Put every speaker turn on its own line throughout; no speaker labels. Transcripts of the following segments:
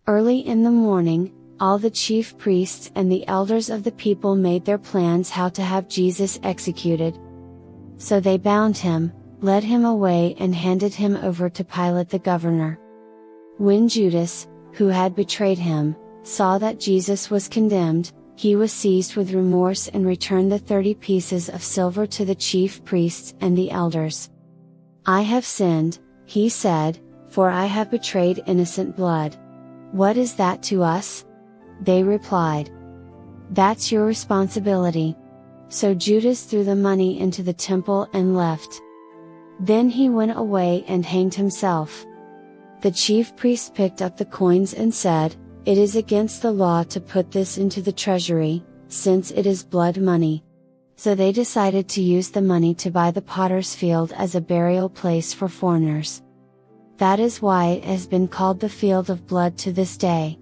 Early in the morning, all the chief priests and the elders of the people made their plans how to have Jesus executed. So they bound him, led him away and handed him over to Pilate the governor. When Judas, who had betrayed him, saw that Jesus was condemned, he was seized with remorse and returned the 30 pieces of silver to the chief priests and the elders. "I have sinned," he said, "for I have betrayed innocent blood. What is that to us?" They replied, "That's your responsibility." So Judas threw the money into the temple and left. Then he went away and hanged himself. The chief priests picked up the coins and said, "It is against the law to put this into the treasury, since it is blood money." So they decided to use the money to buy the potter's field as a burial place for foreigners. That is why it has been called the field of blood to this day.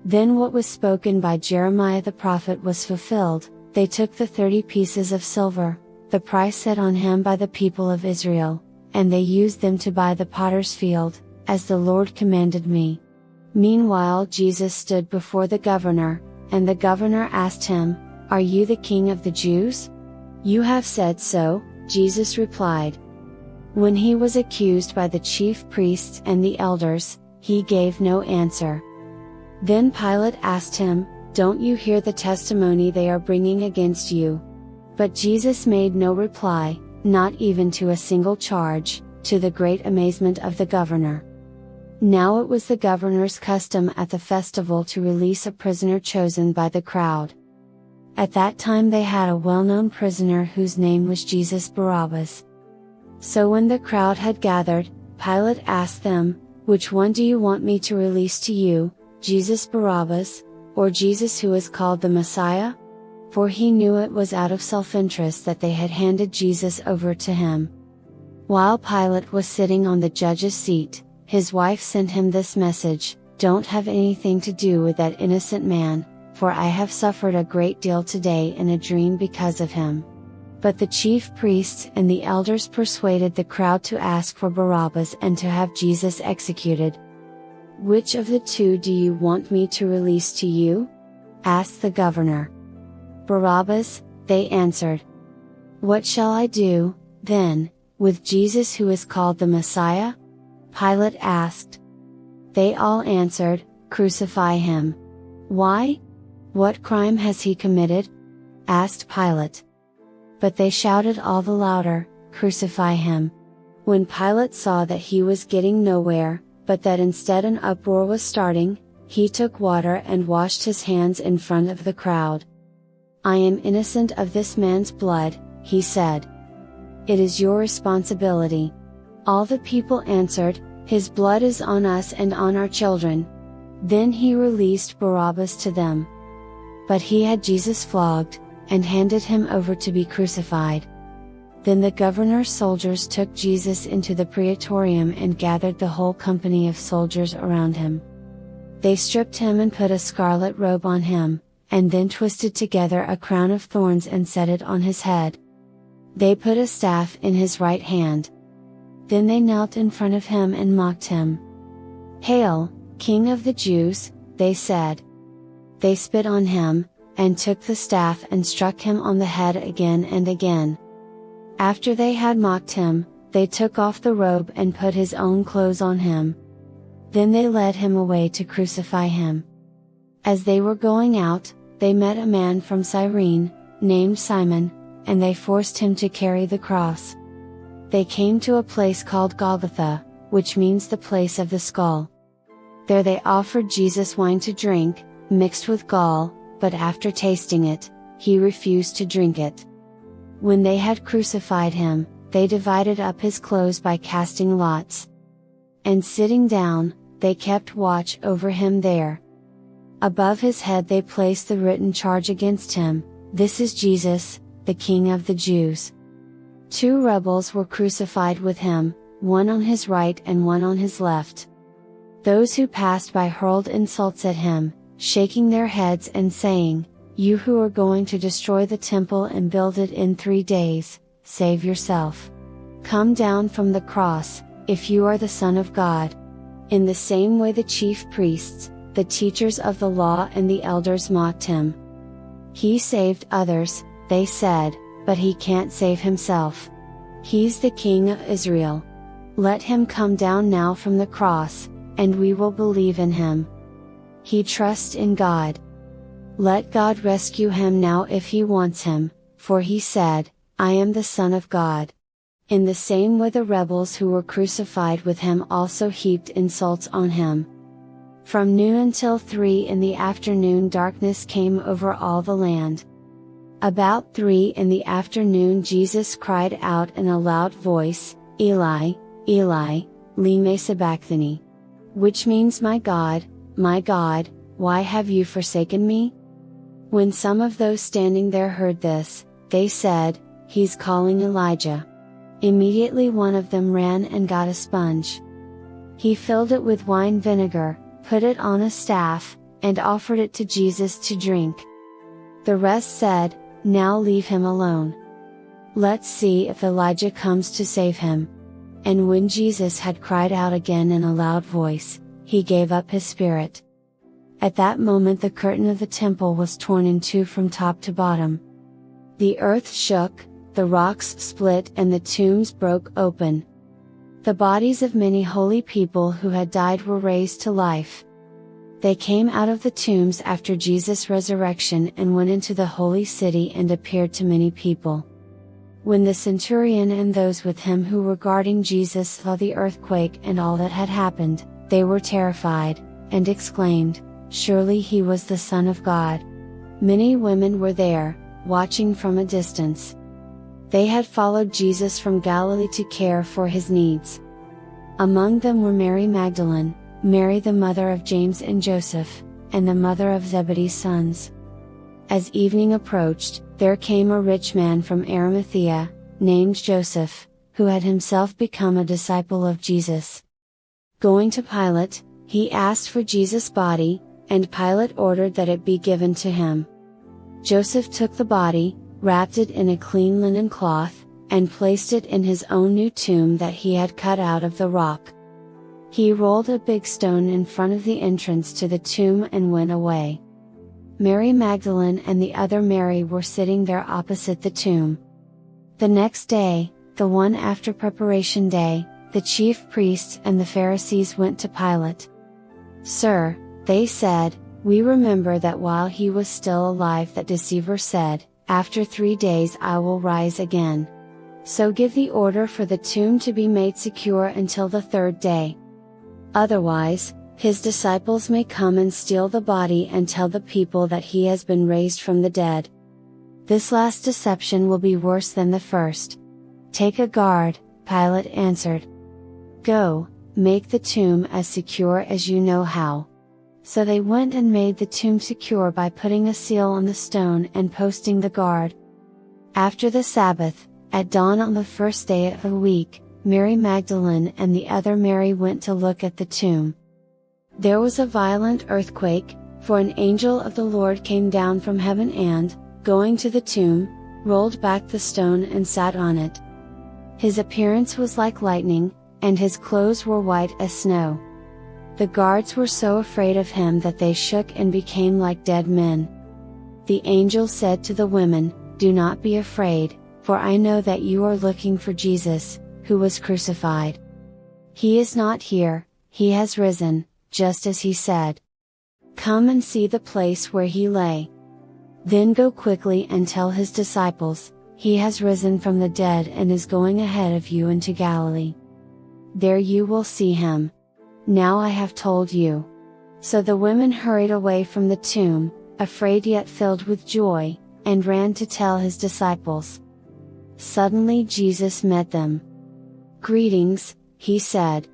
Then what was spoken by Jeremiah the prophet was fulfilled. They took the 30 pieces of silver, the price set on him by the people of Israel, and they used them to buy the potter's field, as the Lord commanded me. Meanwhile Jesus stood before the governor, and the governor asked him, "Are you the king of the Jews?" "You have said so," Jesus replied. When he was accused by the chief priests and the elders, he gave no answer. Then Pilate asked him, "Don't you hear the testimony they are bringing against you?" But Jesus made no reply, not even to a single charge, to the great amazement of the governor. Now it was the governor's custom at the festival to release a prisoner chosen by the crowd. At that time they had a well-known prisoner whose name was Jesus Barabbas. So when the crowd had gathered, Pilate asked them, "Which one do you want me to release to you, Jesus Barabbas, or Jesus who is called the Messiah?" For he knew it was out of self-interest that they had handed Jesus over to him. While Pilate was sitting on the judge's seat, his wife sent him this message, "Don't have anything to do with that innocent man, for I have suffered a great deal today in a dream because of him." But the chief priests and the elders persuaded the crowd to ask for Barabbas and to have Jesus executed. "Which of the two do you want me to release to you?" asked the governor. "Barabbas," they answered. "What shall I do, then, with Jesus who is called the Messiah?" Pilate asked. They all answered, "Crucify him." "Why? What crime has he committed?" asked Pilate. But they shouted all the louder, "Crucify him." When Pilate saw that he was getting nowhere, but that instead an uproar was starting, he took water and washed his hands in front of the crowd. "I am innocent of this man's blood," he said. "It is your responsibility." All the people answered, "His blood is on us and on our children." Then he released Barabbas to them. But he had Jesus flogged, and handed him over to be crucified. Then the governor's soldiers took Jesus into the praetorium and gathered the whole company of soldiers around him. They stripped him and put a scarlet robe on him, and then twisted together a crown of thorns and set it on his head. They put a staff in his right hand. Then they knelt in front of him and mocked him. "Hail, King of the Jews," they said. They spit on him, and took the staff and struck him on the head again and again. After they had mocked him, they took off the robe and put his own clothes on him. Then they led him away to crucify him. As they were going out, they met a man from Cyrene, named Simon, and they forced him to carry the cross. They came to a place called Golgotha, which means the place of the skull. There they offered Jesus wine to drink, mixed with gall, but after tasting it, he refused to drink it. When they had crucified him, they divided up his clothes by casting lots. And sitting down, they kept watch over him there. Above his head they placed the written charge against him, "This is Jesus, the King of the Jews." 2 rebels were crucified with him, one on his right and one on his left. Those who passed by hurled insults at him, shaking their heads and saying, "You who are going to destroy the temple and build it in 3 days, save yourself. Come down from the cross, if you are the Son of God." In the same way the chief priests, the teachers of the law and the elders mocked him. He saved others, they said, but he can't save himself. He's the King of Israel. Let him come down now from the cross, and we will believe in him. He trusts in God. Let God rescue him now if he wants him, for he said, I am the Son of God. In the same way the rebels who were crucified with him also heaped insults on him. From noon until 3 in the afternoon darkness came over all the land. About 3 in the afternoon Jesus cried out in a loud voice, Eli, Eli, lema sabachthani. Which means my God, why have you forsaken me? When some of those standing there heard this, they said, He's calling Elijah. Immediately one of them ran and got a sponge. He filled it with wine vinegar, put it on a staff, and offered it to Jesus to drink. The rest said, Now leave him alone. Let's see if Elijah comes to save him. And when Jesus had cried out again in a loud voice, he gave up his spirit. At that moment the curtain of the temple was torn in two from top to bottom. The earth shook, the rocks split and the tombs broke open. The bodies of many holy people who had died were raised to life. They came out of the tombs after Jesus' resurrection and went into the holy city and appeared to many people. When the centurion and those with him who were guarding Jesus saw the earthquake and all that had happened, they were terrified, and exclaimed, Surely he was the Son of God. Many women were there, watching from a distance. They had followed Jesus from Galilee to care for his needs. Among them were Mary Magdalene, Mary the mother of James and Joseph, and the mother of Zebedee's sons. As evening approached, there came a rich man from Arimathea, named Joseph, who had himself become a disciple of Jesus. Going to Pilate, he asked for Jesus' body, and Pilate ordered that it be given to him. Joseph took the body, wrapped it in a clean linen cloth, and placed it in his own new tomb that he had cut out of the rock. He rolled a big stone in front of the entrance to the tomb and went away. Mary Magdalene and the other Mary were sitting there opposite the tomb. The next day, the one after Preparation Day, the chief priests and the Pharisees went to Pilate. Sir, they said, we remember that while he was still alive that deceiver said, After 3 days I will rise again. So give the order for the tomb to be made secure until the 3rd day. Otherwise, his disciples may come and steal the body and tell the people that he has been raised from the dead. This last deception will be worse than the first. Take a guard, Pilate answered. Go, make the tomb as secure as you know how. So they went and made the tomb secure by putting a seal on the stone and posting the guard. After the Sabbath, at dawn on the 1st day of the week, Mary Magdalene and the other Mary went to look at the tomb. There was a violent earthquake, for an angel of the Lord came down from heaven and, going to the tomb, rolled back the stone and sat on it. His appearance was like lightning, and his clothes were white as snow. The guards were so afraid of him that they shook and became like dead men. The angel said to the women, Do not be afraid, for I know that you are looking for Jesus, who was crucified. He is not here, he has risen, just as he said. Come and see the place where he lay. Then go quickly and tell his disciples, He has risen from the dead and is going ahead of you into Galilee. There you will see him. Now I have told you. So the women hurried away from the tomb, afraid yet filled with joy, and ran to tell his disciples. Suddenly Jesus met them. Greetings, he said.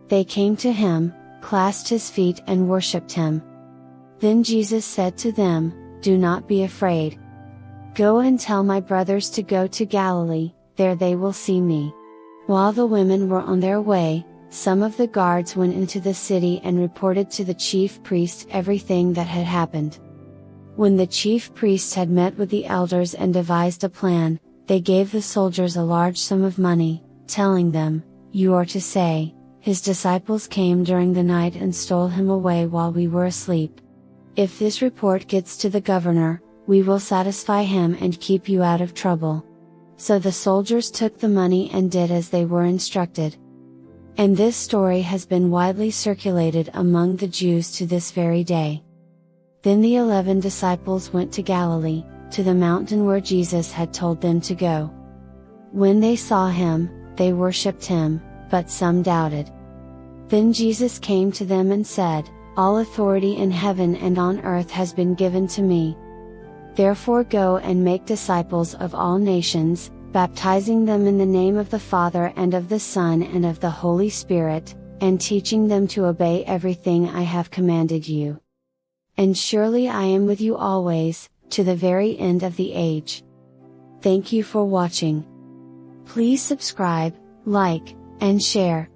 They came to him, clasped his feet and worshipped him. Then Jesus said to them, Do not be afraid. Go and tell my brothers to go to Galilee, there they will see me. While the women were on their way, some of the guards went into the city and reported to the chief priests everything that had happened. When the chief priests had met with the elders and devised a plan, they gave the soldiers a large sum of money, telling them, You are to say, His disciples came during the night and stole him away while we were asleep. If this report gets to the governor, we will satisfy him and keep you out of trouble." So the soldiers took the money and did as they were instructed. And this story has been widely circulated among the Jews to this very day. Then the 11 disciples went to Galilee, to the mountain where Jesus had told them to go. When they saw him, they worshipped him, but some doubted. Then Jesus came to them and said, "All authority in heaven and on earth has been given to me. Therefore go and make disciples of all nations, baptizing them in the name of the Father and of the Son and of the Holy Spirit, and teaching them to obey everything I have commanded you. And surely I am with you always, to the very end of the age." Thank you for watching. Please subscribe, like, and share.